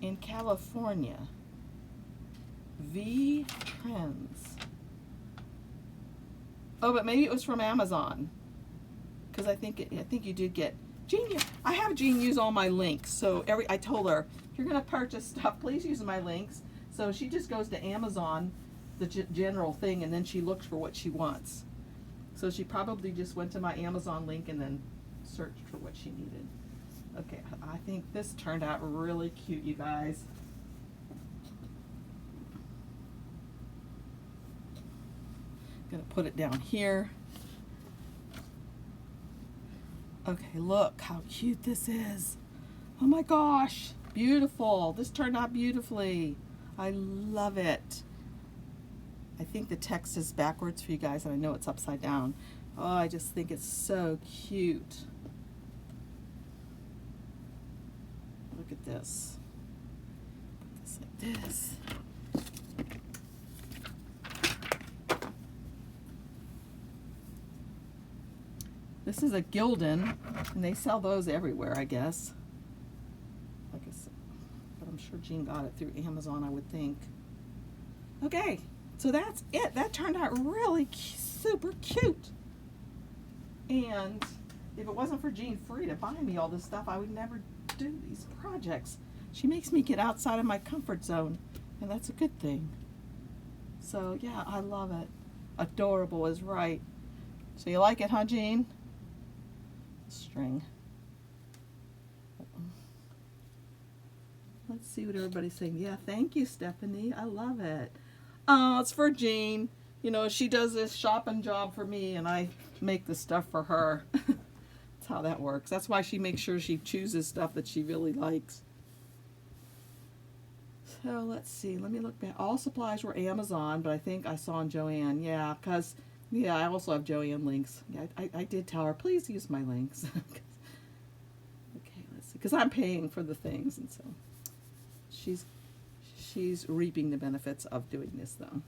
in California. V Trends. Oh, but maybe it was from Amazon, because I think you did get Jean. I have Jean use all my links, so I told her, if you're gonna purchase stuff, please use my links. So she just goes to Amazon, the general thing, and then she looks for what she wants. So she probably just went to my Amazon link and then searched for what she needed. Okay, I think this turned out really cute, you guys. Gonna put it down here. Okay, look how cute this is. Oh my gosh, beautiful. This turned out beautifully. I love it. I think the text is backwards for you guys, and I know it's upside down. Oh, I just think it's so cute. Look at this. Put this like this. This is a Gildan, and they sell those everywhere, I guess. Like I said, but I'm sure Jean got it through Amazon, I would think. Okay, so that's it. That turned out really super cute. And If it wasn't for Jean Free to buy me all this stuff, I would never do these projects. She makes me get outside of my comfort zone, and that's a good thing. So yeah, I love it. Adorable is right. So you like it, huh, Jean? String. Let's see what everybody's saying. Yeah, thank you, Stephanie. I love it. Oh, it's for Jean. You know, she does this shopping job for me, and I make the stuff for her. That's how that works. That's why she makes sure she chooses stuff that she really likes. So let's see. Let me look back. All supplies were Amazon, but I think I saw on Joanne. Yeah, because, yeah, I also have Joanne links. Yeah, I did tell her, please use my links. Okay, let's see. Because I'm paying for the things, and so she's reaping the benefits of doing this, though.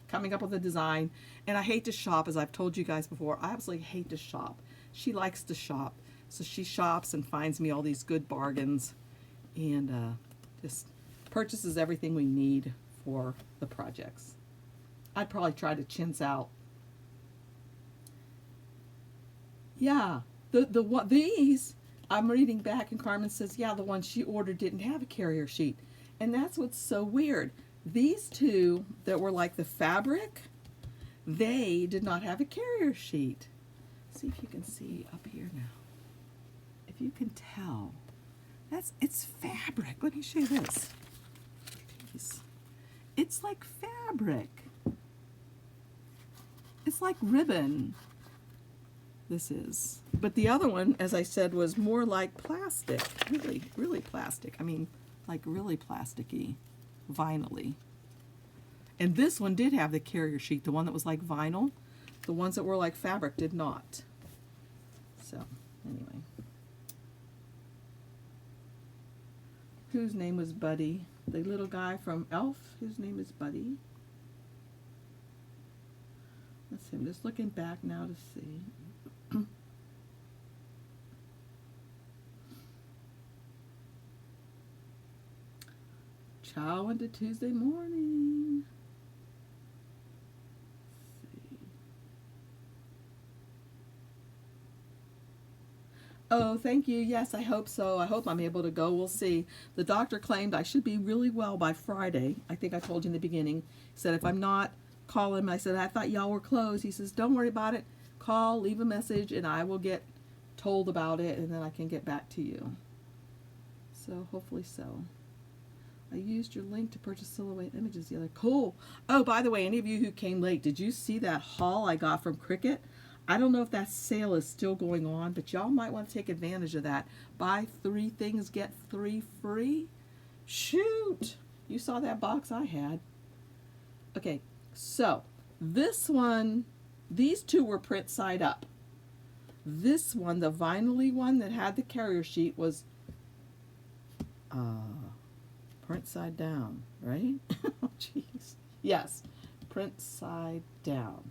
Coming up with a design. And I hate to shop, as I've told you guys before. I absolutely hate to shop. She likes to shop. So she shops and finds me all these good bargains. And just purchases everything we need for the projects. I'd probably try to chintz out. Yeah, these I'm reading back, and Carmen says, yeah, the one she ordered didn't have a carrier sheet, and that's what's so weird. These two that were like the fabric, they did not have a carrier sheet. See if you can see up here now. If you can tell, it's fabric. Let me show you this. It's like fabric. It's like ribbon. This is. But the other one, as I said, was more like plastic. Really, really plastic. I mean, like really plasticky, vinyl-y. And this one did have the carrier sheet. The one that was like vinyl. The ones that were like fabric did not. So, anyway. Whose name was Buddy? The little guy from Elf, his name is Buddy. Let's see, I'm just looking back now to see. Chow into Tuesday morning. Let's see. Oh, thank you. Yes, I hope so. I hope I'm able to go. We'll see. The doctor claimed I should be really well by Friday. I think I told you in the beginning. He said if I'm not, call him. I said, I thought y'all were closed. He says, don't worry about it. Call, leave a message, and I will get told about it, and then I can get back to you. So hopefully so. I used your link to purchase silhouette images the other. Cool. Oh, by the way, any of you who came late, did you see that haul I got from Cricut? I don't know if that sale is still going on, but y'all might want to take advantage of that. Buy 3 things, get 3 free. Shoot! You saw that box I had. Okay, so this one, these two were print side up. This one, the vinyl-y one that had the carrier sheet, was print side down, right? Oh, jeez. Yes, print side down.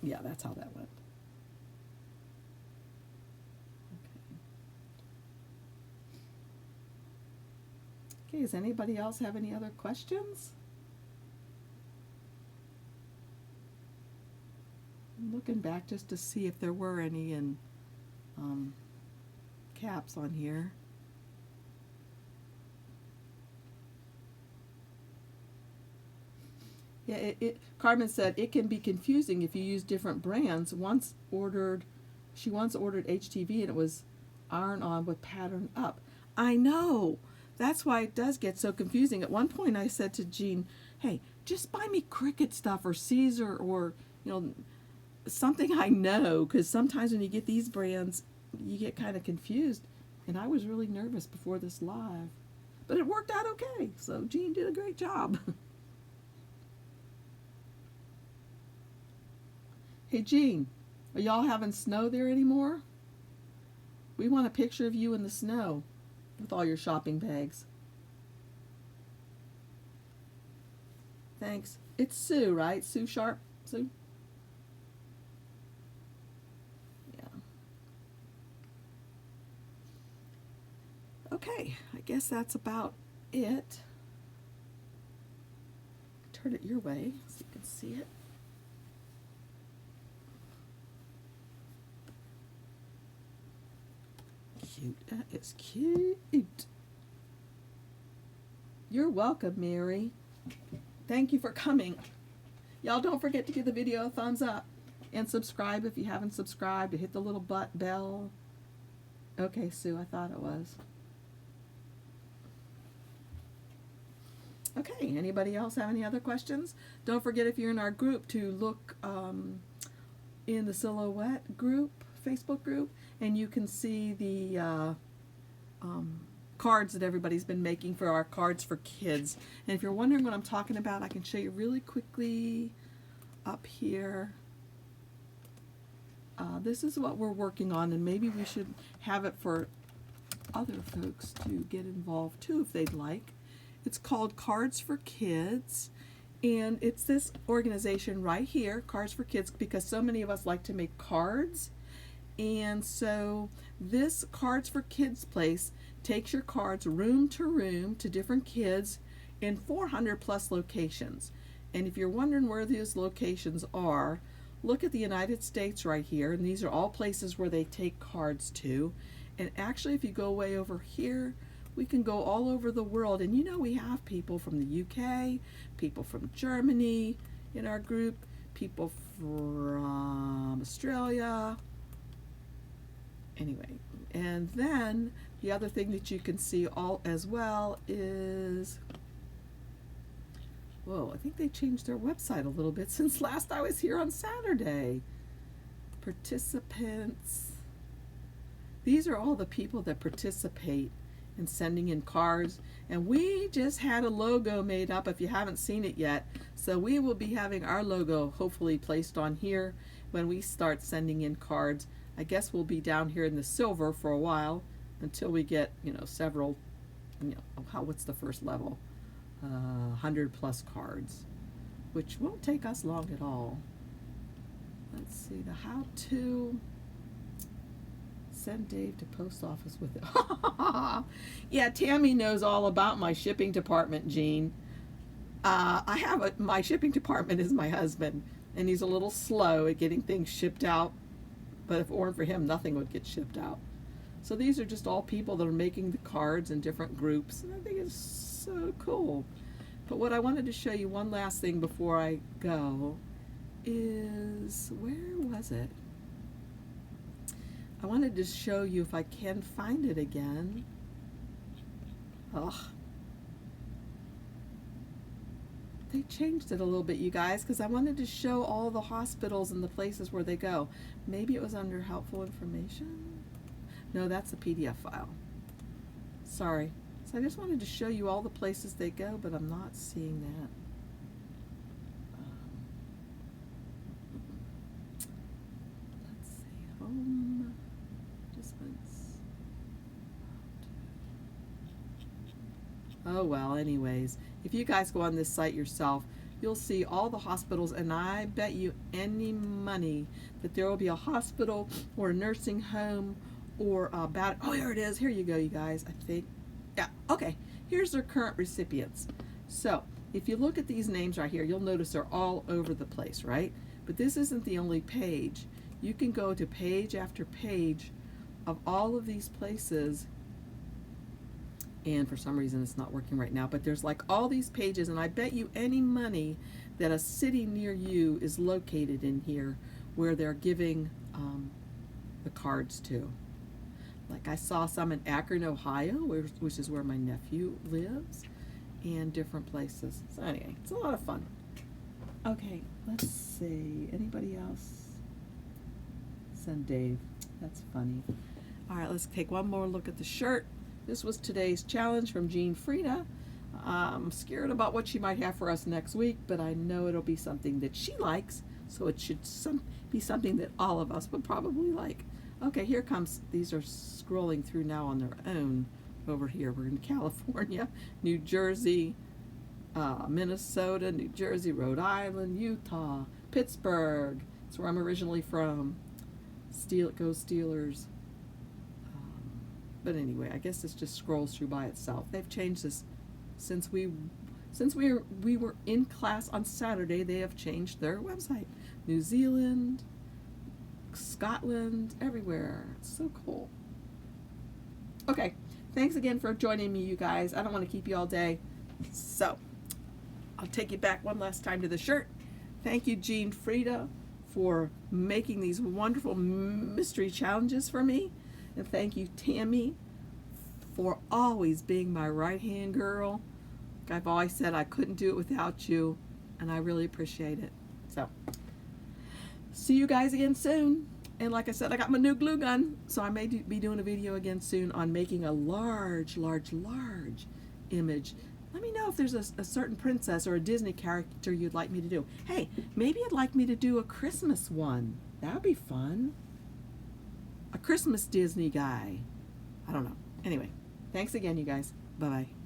Yeah, that's how that went. Okay, does anybody else have any other questions? I'm looking back just to see if there were any in caps on here. Yeah, Carmen said it can be confusing if you use different brands. She once ordered HTV and it was iron-on with pattern up. I know. That's why it does get so confusing. At one point I said to Jean, hey, just buy me Cricut stuff or Caesar or, you know, something I know, because sometimes when you get these brands, you get kind of confused. And I was really nervous before this live. But it worked out okay. So Jean did a great job. Hey, Jean, are y'all having snow there anymore? We want a picture of you in the snow with all your shopping bags. Thanks. It's Sue, right? Sue Sharp? Sue? Yeah. Okay, I guess that's about it. Turn it your way so you can see it. cute. That is cute. You're welcome, Mary. Thank you for coming. Y'all don't forget to give the video a thumbs up and subscribe if you haven't subscribed, and hit the little bell. Okay, Sue, I thought it was. Okay, anybody else have any other questions? Don't forget, if you're in our group, to look in the Silhouette group, Facebook group, and you can see the cards that everybody's been making for our Cards for Kids. And if you're wondering what I'm talking about, I can show you really quickly up here. This is what we're working on, and maybe we should have it for other folks to get involved too if they'd like. It's called Cards for Kids, and it's this organization right here, Cards for Kids, because so many of us like to make cards. And so this Cards for Kids place takes your cards room to room to different kids in 400 plus locations. And if you're wondering where these locations are, look at the United States right here, and these are all places where they take cards to. And actually, if you go way over here, we can go all over the world. And you know, we have people from the UK, people from Germany in our group, people from Australia. Anyway, and then the other thing that you can see all as well is, whoa, I think they changed their website a little bit since last I was here on Saturday. Participants. These are all the people that participate in sending in cards. And we just had a logo made up, if you haven't seen it yet. So we will be having our logo hopefully placed on here when we start sending in cards. I guess we'll be down here in the silver for a while until we get, you know, several, you know, what's the first level? 100 plus cards, which won't take us long at all. Let's see, the how to send Dave to post office with it. Yeah, Tammy knows all about my shipping department, Jean. My shipping department is my husband, and he's a little slow at getting things shipped out, but if it weren't for him, nothing would get shipped out. So these are just all people that are making the cards in different groups, and I think it's so cool. But what I wanted to show you, one last thing before I go, is, where was it? I wanted to show you, if I can find it again. Ugh. They changed it a little bit, you guys, because I wanted to show all the hospitals and the places where they go. Maybe it was under helpful information? No, that's a PDF file. Sorry. So I just wanted to show you all the places they go, but I'm not seeing that. Let's see. Home. Participants. Oh well, anyways. If you guys go on this site yourself, you'll see all the hospitals, and I bet you any money that there will be a hospital or a nursing home or about, oh, here it is. Here you go, you guys. I think, yeah, okay. Here's their current recipients. So if you look at these names right here, you'll notice they're all over the place, right? But this isn't the only page. You can go to page after page of all of these places, and for some reason it's not working right now, but there's like all these pages, and I bet you any money that a city near you is located in here where they're giving the cards to. Like I saw some in Akron, Ohio, which is where my nephew lives, and different places. So anyway, it's a lot of fun. Okay, let's see. Anybody else? Send Dave. That's funny. All right, let's take one more look at the shirt. This was today's challenge from Jean Frieda. I'm scared about what she might have for us next week, but I know it'll be something that she likes, so it should be something that all of us would probably like. Okay, here comes, these are scrolling through now on their own over here. We're in California, New Jersey, Minnesota, New Jersey, Rhode Island, Utah, Pittsburgh. That's where I'm originally from. Go Steelers. But anyway, I guess this just scrolls through by itself. They've changed this since we were in class on Saturday. They have changed their website. New Zealand, Scotland, everywhere. It's so cool. Okay, thanks again for joining me, you guys. I don't want to keep you all day, so I'll take you back one last time to the shirt. Thank you, Jean Frieda, for making these wonderful mystery challenges for me. And thank you, Tammy, for always being my right-hand girl. I've always said I couldn't do it without you, and I really appreciate it. So, see you guys again soon. And like I said, I got my new glue gun, so I may be doing a video again soon on making a large, large, large image. Let me know if there's a certain princess or a Disney character you'd like me to do. Hey, maybe you'd like me to do a Christmas one. That would be fun. A Christmas Disney guy. I don't know. Anyway, thanks again, you guys. Bye-bye.